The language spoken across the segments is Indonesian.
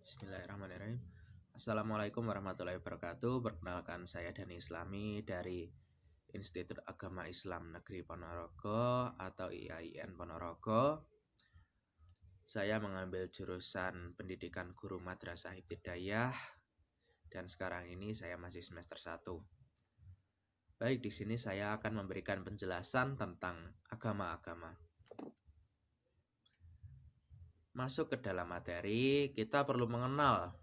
Bismillahirrahmanirrahim. Assalamualaikum warahmatullahi wabarakatuh. Perkenalkan, saya Dani Islami dari Institut Agama Islam Negeri Ponorogo atau IAIN Ponorogo. Saya mengambil jurusan Pendidikan Guru Madrasah Ibtidaiyah dan sekarang ini saya masih semester 1. Baik, di sini saya akan memberikan penjelasan tentang agama-agama. Masuk ke dalam materi, kita perlu mengenal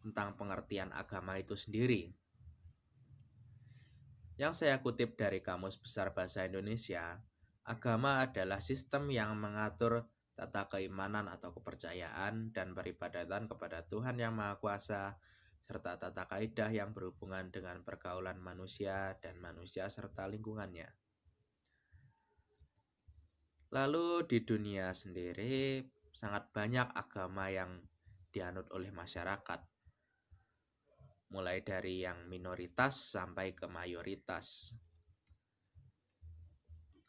tentang pengertian agama itu sendiri. Yang saya kutip dari Kamus Besar Bahasa Indonesia, agama adalah sistem yang mengatur tata keimanan atau kepercayaan dan peribadatan kepada Tuhan Yang Maha Kuasa, serta tata kaidah yang berhubungan dengan pergaulan manusia dan manusia serta lingkungannya. Lalu di dunia sendiri, sangat banyak agama yang dianut oleh masyarakat, mulai dari yang minoritas sampai ke mayoritas.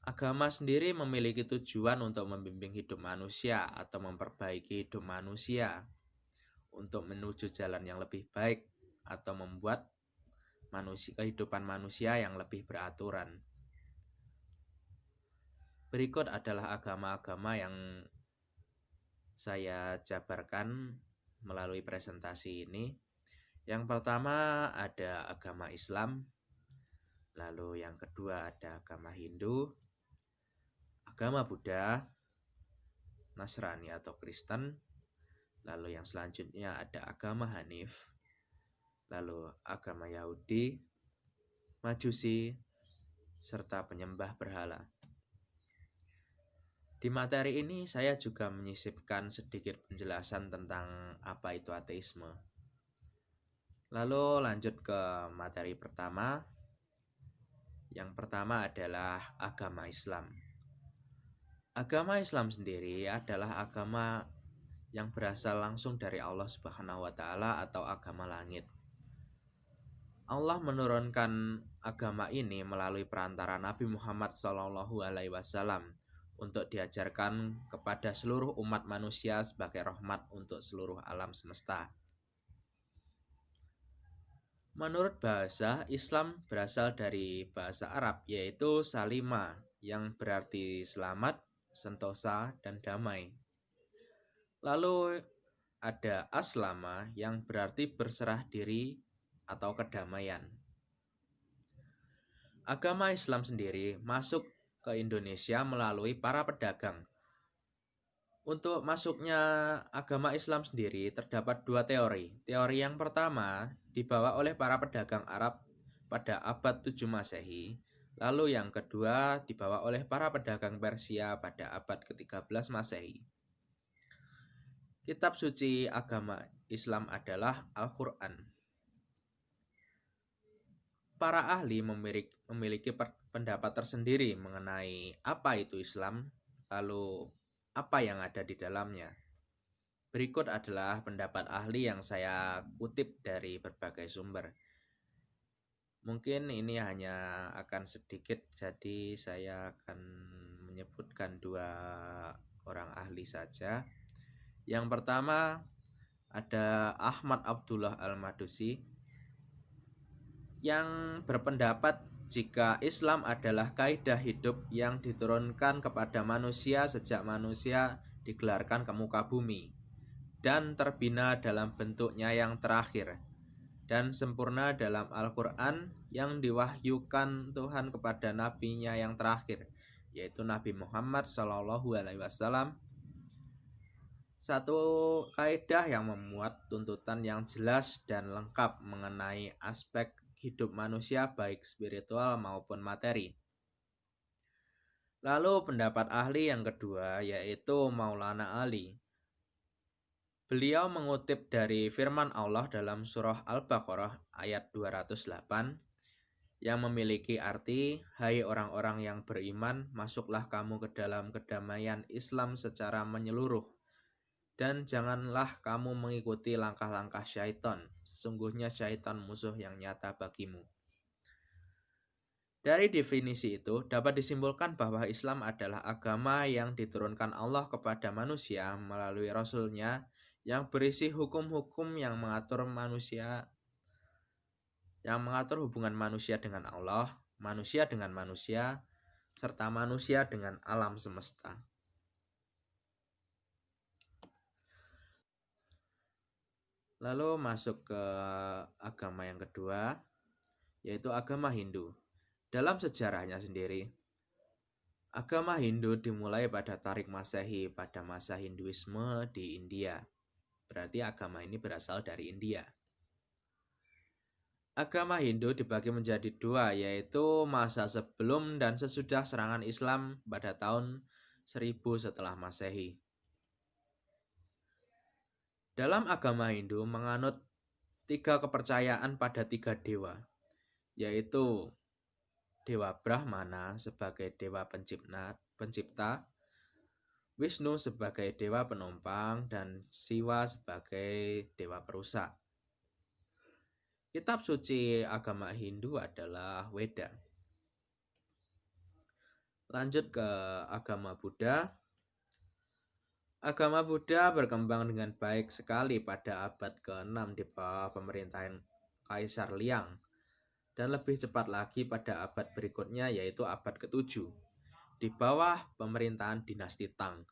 Agama sendiri memiliki tujuan untuk membimbing hidup manusia atau memperbaiki hidup manusia untuk menuju jalan yang lebih baik atau membuat kehidupan manusia yang lebih beraturan. Berikut adalah agama-agama yang saya jabarkan melalui presentasi ini. Yang pertama ada agama Islam, lalu yang kedua ada agama Hindu, agama Buddha, Nasrani atau Kristen, lalu yang selanjutnya ada agama Hanif, lalu agama Yahudi, Majusi, serta penyembah berhala. Di materi ini saya juga menyisipkan sedikit penjelasan tentang apa itu ateisme. Lalu lanjut ke materi pertama. Yang pertama adalah agama Islam. Agama Islam sendiri adalah agama yang berasal langsung dari Allah Subhanahu wa Ta'ala atau agama langit. Allah menurunkan agama ini melalui perantara Nabi Muhammad SAW untuk diajarkan kepada seluruh umat manusia sebagai rahmat untuk seluruh alam semesta. Menurut bahasa, Islam berasal dari bahasa Arab, yaitu salima, yang berarti selamat, sentosa, dan damai. Lalu ada aslama, yang berarti berserah diri atau kedamaian. Agama Islam sendiri masuk ke Indonesia melalui para pedagang. Untuk masuknya agama Islam sendiri terdapat dua teori. Teori yang pertama dibawa oleh para pedagang Arab pada abad 7 Masehi. Lalu yang kedua dibawa oleh para pedagang Persia pada abad ke-13 Masehi. Kitab suci agama Islam adalah Al-Quran. Para ahli memiliki pendapat tersendiri mengenai apa itu Islam, lalu apa yang ada di dalamnya. Berikut adalah pendapat ahli yang saya kutip dari berbagai sumber. Mungkin ini hanya akan sedikit, jadi saya akan menyebutkan dua orang ahli saja. Yang pertama ada Ahmad Abdullah Al-Madusi yang berpendapat jika Islam adalah kaidah hidup yang diturunkan kepada manusia sejak manusia digelarkan ke muka bumi dan terbina dalam bentuknya yang terakhir dan sempurna dalam Al-Quran yang diwahyukan Tuhan kepada nabinya yang terakhir, yaitu Nabi Muhammad SAW. Satu kaidah yang memuat tuntutan yang jelas dan lengkap mengenai aspek hidup manusia baik spiritual maupun materi. Lalu pendapat ahli yang kedua yaitu Maulana Ali. Beliau mengutip dari firman Allah dalam surah Al-Baqarah ayat 208 yang memiliki arti, "Hai orang-orang yang beriman, masuklah kamu ke dalam kedamaian Islam secara menyeluruh. Dan janganlah kamu mengikuti langkah-langkah syaitan. Sesungguhnya syaitan musuh yang nyata bagimu." Dari definisi itu dapat disimpulkan bahwa Islam adalah agama yang diturunkan Allah kepada manusia melalui Rasul-Nya yang berisi hukum-hukum yang mengatur hubungan manusia dengan Allah, manusia dengan manusia, serta manusia dengan alam semesta. Lalu masuk ke agama yang kedua, yaitu agama Hindu. Dalam sejarahnya sendiri, agama Hindu dimulai pada Tarik Masehi pada masa Hinduisme di India. Berarti agama ini berasal dari India. Agama Hindu dibagi menjadi dua, yaitu masa sebelum dan sesudah serangan Islam pada tahun 1000 setelah Masehi. Dalam agama Hindu menganut 3 kepercayaan pada 3 dewa, yaitu Dewa Brahmana sebagai dewa pencipta, Wisnu sebagai dewa penumpang, dan Siwa sebagai dewa perusak. Kitab suci agama Hindu adalah Weda. Lanjut ke agama Buddha. Agama Buddha berkembang dengan baik sekali pada abad ke-6 di bawah pemerintahan Kaisar Liang, dan lebih cepat lagi pada abad berikutnya yaitu abad ke-7 di bawah pemerintahan dinasti Tang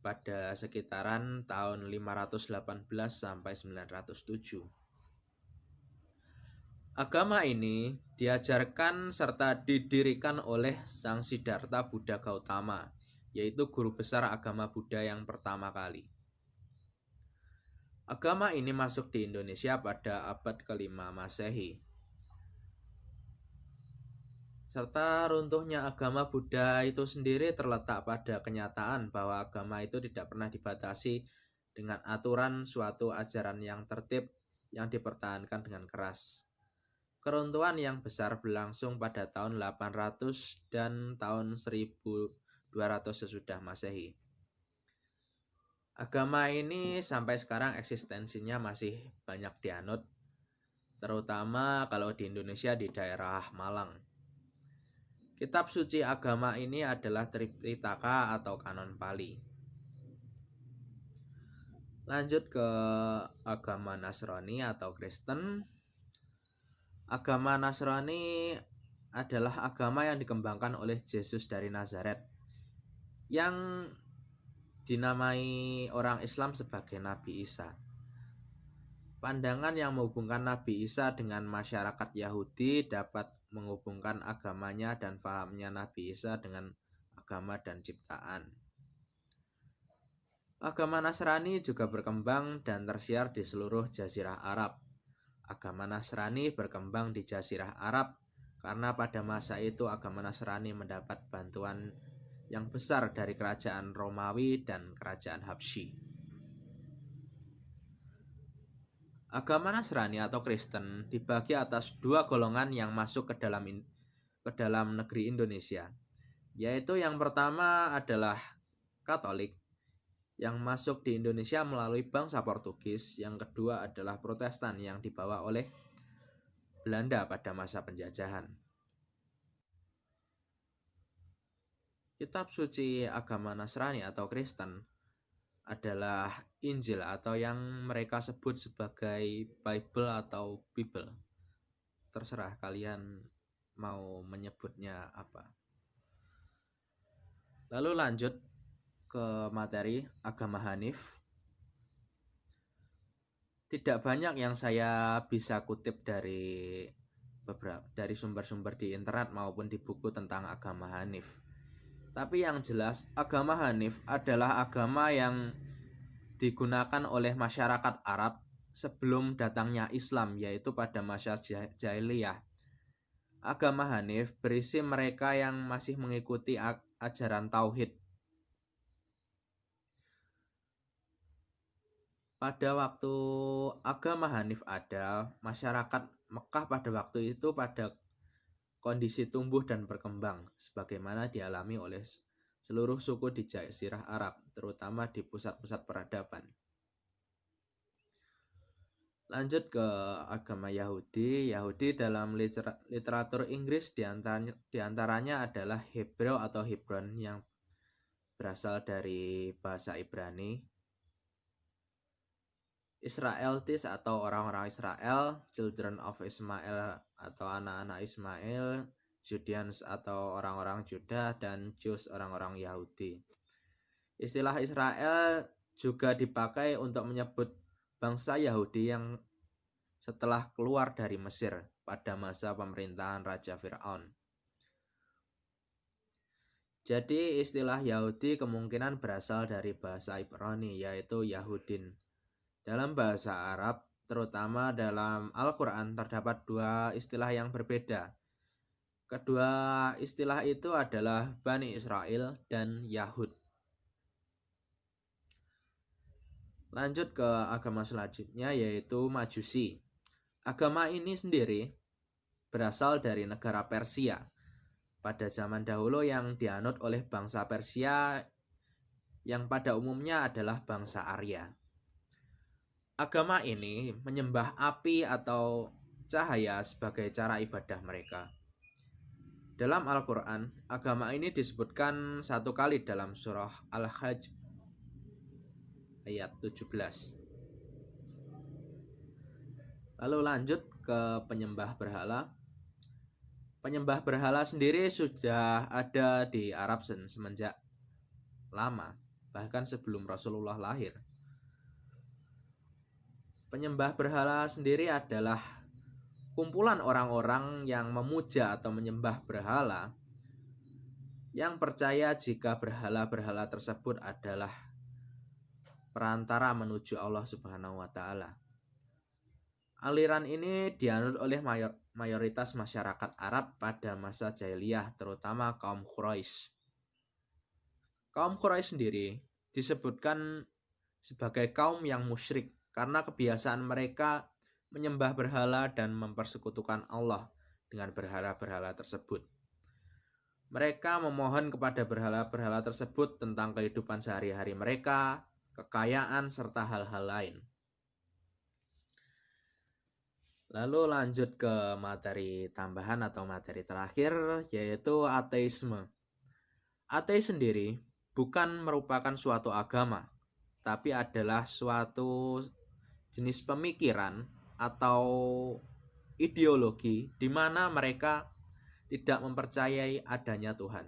pada sekitaran tahun 518 sampai 907. Agama ini diajarkan serta didirikan oleh Sang Siddhartha Buddha Gautama, yaitu guru besar agama Buddha yang pertama kali. Agama ini masuk di Indonesia pada abad ke-5 Masehi. Serta runtuhnya agama Buddha itu sendiri terletak pada kenyataan bahwa agama itu tidak pernah dibatasi dengan aturan suatu ajaran yang tertib yang dipertahankan dengan keras. Keruntuhan yang besar berlangsung pada tahun 800 dan tahun 1200 sesudah Masehi. Agama ini sampai sekarang eksistensinya masih banyak dianut, terutama kalau di Indonesia di daerah Malang. Kitab suci agama ini adalah Tripitaka atau Kanon Pali. Lanjut ke agama Nasrani atau Kristen. Agama Nasrani adalah agama yang dikembangkan oleh Yesus dari Nazaret, yang dinamai orang Islam sebagai Nabi Isa. Pandangan yang menghubungkan Nabi Isa dengan masyarakat Yahudi dapat menghubungkan agamanya dan fahamnya Nabi Isa dengan agama dan ciptaan. Agama Nasrani juga berkembang dan tersiar di seluruh Jazirah Arab. Agama Nasrani berkembang di Jazirah Arab karena pada masa itu agama Nasrani mendapat bantuan yang besar dari kerajaan Romawi dan kerajaan Habsyi. Agama Nasrani atau Kristen dibagi atas 2 golongan yang masuk ke dalam negeri Indonesia, yaitu yang pertama adalah Katolik yang masuk di Indonesia melalui bangsa Portugis, yang kedua adalah Protestan yang dibawa oleh Belanda pada masa penjajahan. Kitab suci agama Nasrani atau Kristen adalah Injil atau yang mereka sebut sebagai Bible atau Bible. Terserah kalian mau menyebutnya apa. Lalu lanjut ke materi agama Hanif. Tidak banyak yang saya bisa kutip dari sumber-sumber di internet maupun di buku tentang agama Hanif. Tapi yang jelas agama Hanif adalah agama yang digunakan oleh masyarakat Arab sebelum datangnya Islam, yaitu pada masa jahiliyah. Agama Hanif berisi mereka yang masih mengikuti ajaran tauhid. Pada waktu agama Hanif ada, masyarakat Mekah pada waktu itu pada kondisi tumbuh dan berkembang sebagaimana dialami oleh seluruh suku di Jazirah Arab, terutama di pusat-pusat peradaban. Lanjut ke agama Yahudi. Yahudi dalam literatur Inggris diantaranya adalah Hebreo atau Hebron yang berasal dari bahasa Ibrani. Israelites atau orang-orang Israel, Children of Ismail atau anak-anak Ismail, Judeans atau orang-orang Juda, dan Jews orang-orang Yahudi. Istilah Israel juga dipakai untuk menyebut bangsa Yahudi yang setelah keluar dari Mesir pada masa pemerintahan Raja Fir'aun. Jadi istilah Yahudi kemungkinan berasal dari bahasa Ibrani, yaitu Yahudin. Dalam bahasa Arab, terutama dalam Al-Quran, terdapat dua istilah yang berbeda. Kedua istilah itu adalah Bani Israel dan Yahud. Lanjut ke agama selanjutnya, yaitu Majusi. Agama ini sendiri berasal dari negara Persia pada zaman dahulu yang dianut oleh bangsa Persia yang pada umumnya adalah bangsa Arya. Agama ini menyembah api atau cahaya sebagai cara ibadah mereka. Dalam Al-Quran, agama ini disebutkan satu kali dalam surah Al-Hajj ayat 17. Lalu lanjut ke penyembah berhala. Penyembah berhala sendiri sudah ada di Arab semenjak lama, bahkan sebelum Rasulullah lahir. Penyembah berhala sendiri adalah kumpulan orang-orang yang memuja atau menyembah berhala yang percaya jika berhala-berhala tersebut adalah perantara menuju Allah Subhanahu wa Ta'ala. Aliran ini dianut oleh mayoritas masyarakat Arab pada masa jahiliyah, terutama kaum Quraisy. Kaum Quraisy sendiri disebutkan sebagai kaum yang musyrik karena kebiasaan mereka menyembah berhala dan mempersekutukan Allah dengan berhala-berhala tersebut. Mereka memohon kepada berhala-berhala tersebut tentang kehidupan sehari-hari mereka, kekayaan, serta hal-hal lain. Lalu lanjut ke materi tambahan atau materi terakhir, yaitu ateisme. Ateis sendiri bukan merupakan suatu agama, tapi adalah suatu jenis pemikiran atau ideologi di mana mereka tidak mempercayai adanya Tuhan.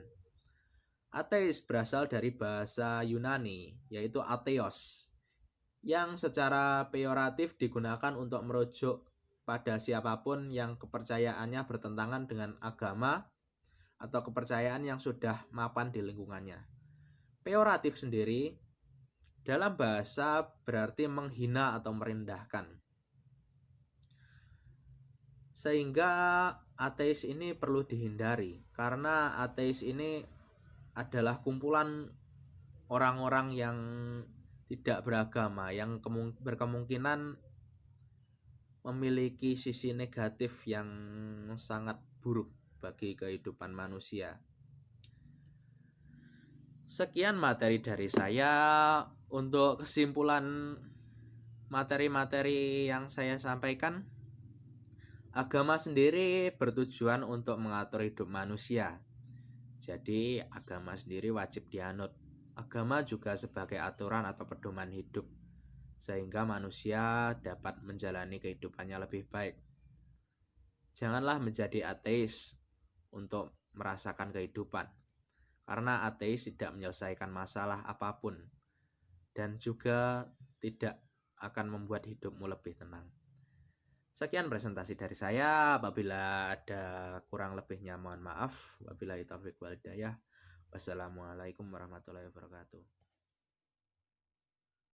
Ateis berasal dari bahasa Yunani, yaitu atheos, yang secara peyoratif digunakan untuk merujuk pada siapapun yang kepercayaannya bertentangan dengan agama atau kepercayaan yang sudah mapan di lingkungannya. Peyoratif sendiri dalam bahasa berarti menghina atau merendahkan. Sehingga ateis ini perlu dihindari, karena ateis ini adalah kumpulan orang-orang yang tidak beragama, yang berkemungkinan memiliki sisi negatif yang sangat buruk bagi kehidupan manusia. Sekian materi dari saya. Untuk kesimpulan materi-materi yang saya sampaikan, agama sendiri bertujuan untuk mengatur hidup manusia. Jadi agama sendiri wajib dianut. Agama juga sebagai aturan atau pedoman hidup, sehingga manusia dapat menjalani kehidupannya lebih baik. Janganlah menjadi ateis untuk merasakan kehidupan, karena ateis tidak menyelesaikan masalah apapun dan juga tidak akan membuat hidupmu lebih tenang. Sekian presentasi dari saya. Apabila ada kurang lebihnya mohon maaf. Wabillahi taufiq wal hidayah. Wassalamualaikum warahmatullahi wabarakatuh.